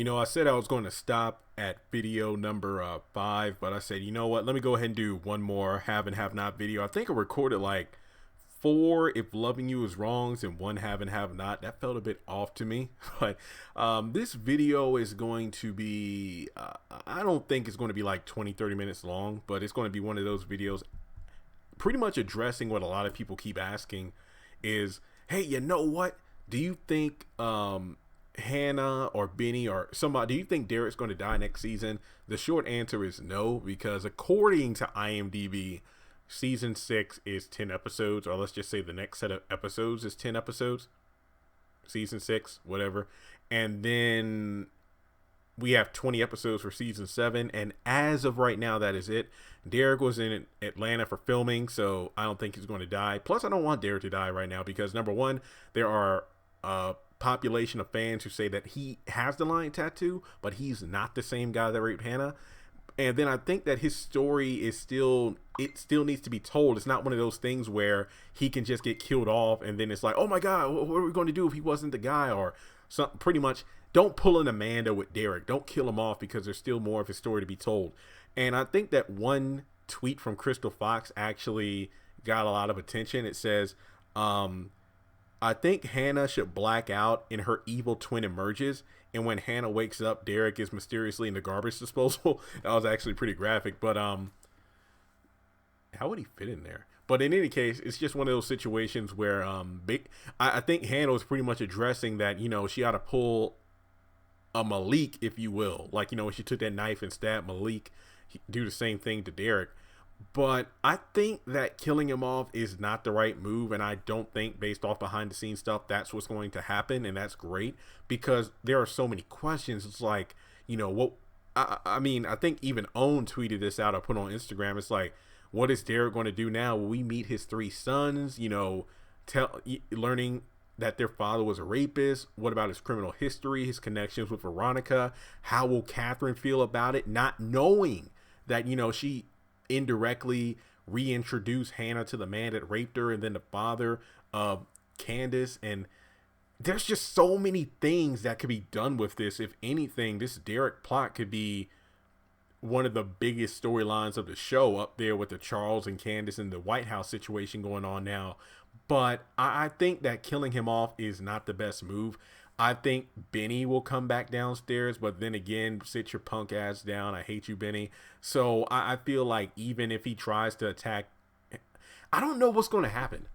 I said I was going to stop at video number 5, but I said, you know what? Let me go ahead and do one more have and have not video. I think I recorded like 4 if loving you is wrongs and 1 have and have not. That felt a bit off to me, but this video is going to be, I don't think it's going to be like 20-30 minutes long, but it's going to be one of those videos pretty much addressing what a lot of people keep asking is, hey, you know what? Do you think Hanna or Benny or somebody, do you think Derrick's going to die next season? The short answer is no, because according to IMDb, season 6 is 10 episodes, or let's just say the next set of episodes is 10 episodes. Season 6, whatever. And then we have 20 episodes for season 7, and as of right now, that is it. Derrick was in Atlanta for filming, so I don't think he's going to die. Plus, I don't want Derrick to die right now because, number one, there are population of fans who say that he has the lion tattoo, but he's not the same guy that raped Hanna. And then I think that his story is still needs to be told. It's not one of those things where he can just get killed off and then it's like, oh my God, what are we going to do if he wasn't the guy? Or something. Pretty much, don't pull an Amanda with Derrick. Don't kill him off because there's still more of his story to be told. And I think that one tweet from Crystal Fox actually got a lot of attention. It says, I think Hanna should black out and her evil twin emerges. And when Hanna wakes up, Derrick is mysteriously in the garbage disposal. That was actually pretty graphic. But how would he fit in there? But in any case, it's just one of those situations where I think Hanna was pretty much addressing that, she ought to pull a Malik, if you will. Like, when she took that knife and stabbed Malik, do the same thing to Derrick. But I think that killing him off is not the right move, and I don't think, based off behind the scenes stuff, that's what's going to happen, and that's great because there are so many questions. It's like, what? I mean, I think even Owen tweeted this out or put on Instagram. It's like, what is Derrick going to do now? Will we meet his 3 sons? Learning that their father was a rapist. What about his criminal history, his connections with Veronica? How will Catherine feel about it, not knowing that she indirectly reintroduce Hanna to the man that raped her and then the father of Candace? And there's just so many things that could be done with this. If anything, this Derrick plot could be one of the biggest storylines of the show, up there with the Charles and Candace and the White House situation going on now. But I think that killing him off is not the best move. I think Benny will come back downstairs, but then again, sit your punk ass down. I hate you, Benny. So I feel like even if he tries to attack, I don't know what's going to happen.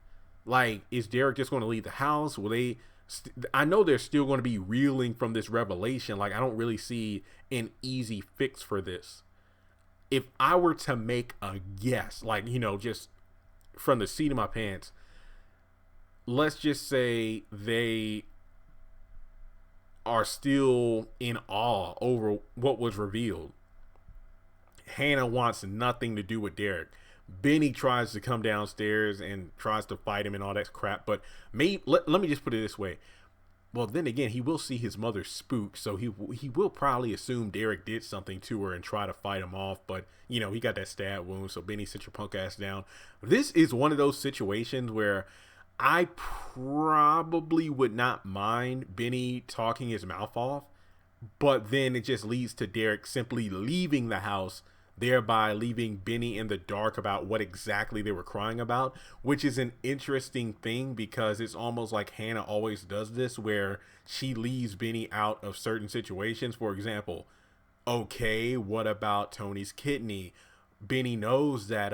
Like, is Derrick just going to leave the house? Will they? I know they're still going to be reeling from this revelation. Like, I don't really see an easy fix for this. If I were to make a guess, like, just from the seat of my pants, let's just say they are still in awe over what was revealed. Hanna wants nothing to do with Derrick. Benny tries to come downstairs and tries to fight him and all that crap. But let me just put it this way. Well, then again, he will see his mother spook, so he will probably assume Derrick did something to her and try to fight him off. But, he got that stab wound, so Benny, sit your punk ass down. This is one of those situations where I probably would not mind Benny talking his mouth off, but then it just leads to Derrick simply leaving the house, thereby leaving Benny in the dark about what exactly they were crying about, which is an interesting thing because it's almost like Hanna always does this, where she leaves Benny out of certain situations. For example, okay, what about Tony's kidney? Benny knows that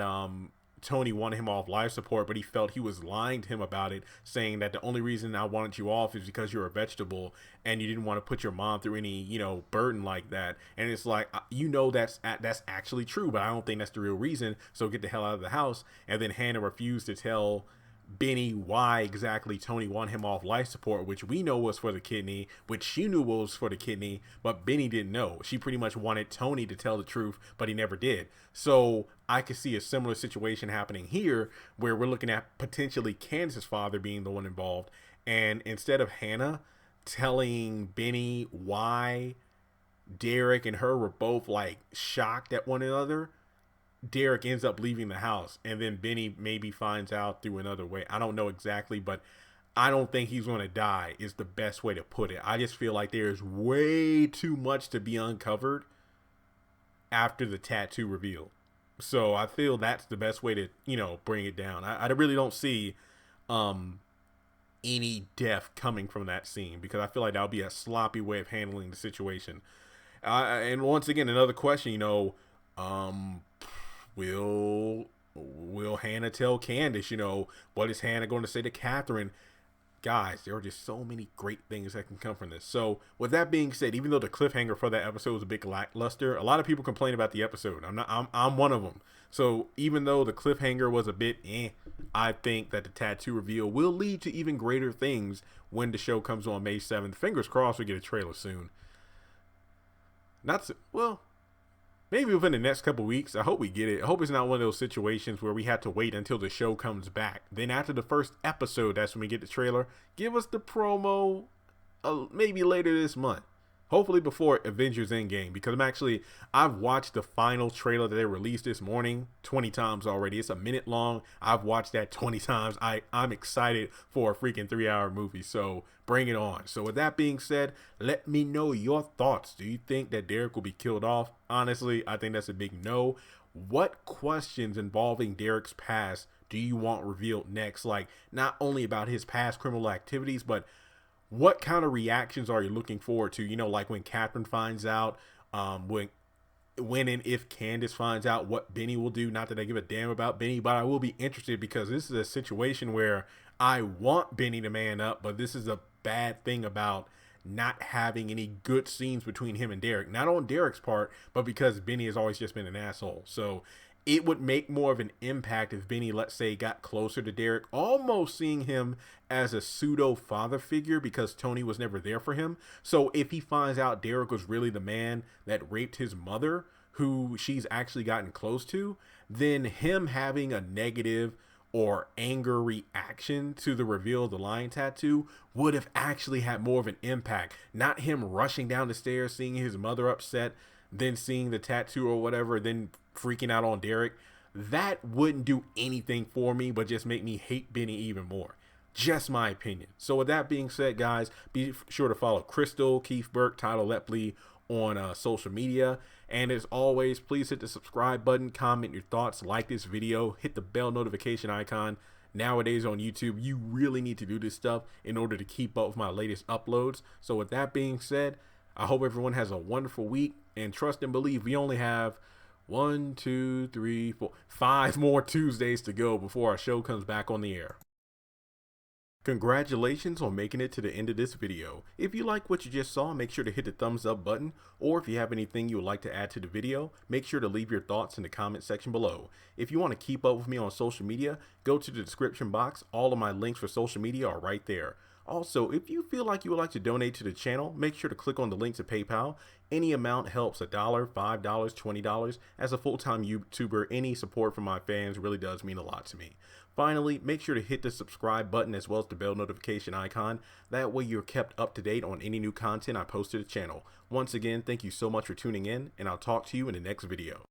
Tony wanted him off life support, but he felt he was lying to him about it, saying that the only reason I wanted you off is because you're a vegetable and you didn't want to put your mom through any, burden like that. And it's like, that's actually true, but I don't think that's the real reason. So get the hell out of the house. And then Hanna refused to tell Benny why exactly Tony wanted him off life support, which we know was for the kidney, which she knew was for the kidney, but Benny didn't know. She pretty much wanted Tony to tell the truth, but he never did. So I could see a similar situation happening here, where we're looking at potentially Candace's father being the one involved, and instead of Hanna telling Benny why Derrick and her were both like shocked at one another, Derrick ends up leaving the house, and then Benny maybe finds out through another way. I don't know exactly, but I don't think he's going to die is the best way to put it. I just feel like there's way too much to be uncovered after the tattoo reveal. So I feel that's the best way to, bring it down. I really don't see um, any death coming from that scene because I feel like that would be a sloppy way of handling the situation. And once again, another question, um, will Hanna tell Candace, what is Hanna going to say to Catherine? Guys, there are just so many great things that can come from this. So with that being said, even though the cliffhanger for that episode was a bit lackluster, a lot of people complain about the episode. I'm one of them. So even though the cliffhanger was a bit I think that the tattoo reveal will lead to even greater things when the show comes on May 7th. Fingers crossed we get a trailer soon. Well, maybe within the next couple weeks. I hope we get it. I hope it's not one of those situations where we have to wait until the show comes back. Then after the first episode, that's when we get the trailer. Give us the promo maybe later this month. Hopefully before Avengers Endgame, because I've watched the final trailer that they released this morning 20 times already. It's a minute long. I've watched that 20 times. I'm excited for a freaking 3-hour movie, so bring it on. So with that being said, let me know your thoughts. Do you think that Derrick will be killed off? Honestly, I think that's a big no. What questions involving Derrick's past do you want revealed next? Like, not only about his past criminal activities, but what kind of reactions are you looking forward to? Like when Catherine finds out, when and if Candace finds out what Benny will do. Not that I give a damn about Benny, but I will be interested because this is a situation where I want Benny to man up, but this is a bad thing about not having any good scenes between him and Derrick. Not on Derrick's part, but because Benny has always just been an asshole. So it would make more of an impact if Benny, let's say, got closer to Derrick, almost seeing him as a pseudo father figure because Tony was never there for him. So if he finds out Derrick was really the man that raped his mother, who she's actually gotten close to, then him having a negative or anger reaction to the reveal of the lion tattoo would have actually had more of an impact. Not him rushing down the stairs, seeing his mother upset, then seeing the tattoo or whatever, then freaking out on Derrick. That wouldn't do anything for me, but just make me hate Benny even more. Just my opinion. So with that being said, guys, be sure to follow Crystal, Keith Burke, Tyler Lepley on social media. And as always, please hit the subscribe button, comment your thoughts, like this video, hit the bell notification icon. Nowadays on YouTube, you really need to do this stuff in order to keep up with my latest uploads. So with that being said, I hope everyone has a wonderful week, and trust and believe we only have 1, 2, 3, 4, 5 more Tuesdays to go before our show comes back on the air. Congratulations on making it to the end of this video. If you like what you just saw, make sure to hit the thumbs up button, or if you have anything you would like to add to the video, make sure to leave your thoughts in the comment section below. If you want to keep up with me on social media, go to the description box. All of my links for social media are right there. Also, if you feel like you would like to donate to the channel, make sure to click on the link to PayPal. Any amount helps. $1, $5, $20. As a full-time YouTuber, any support from my fans really does mean a lot to me. Finally, make sure to hit the subscribe button as well as the bell notification icon. That way you're kept up to date on any new content I post to the channel. Once again, thank you so much for tuning in, and I'll talk to you in the next video.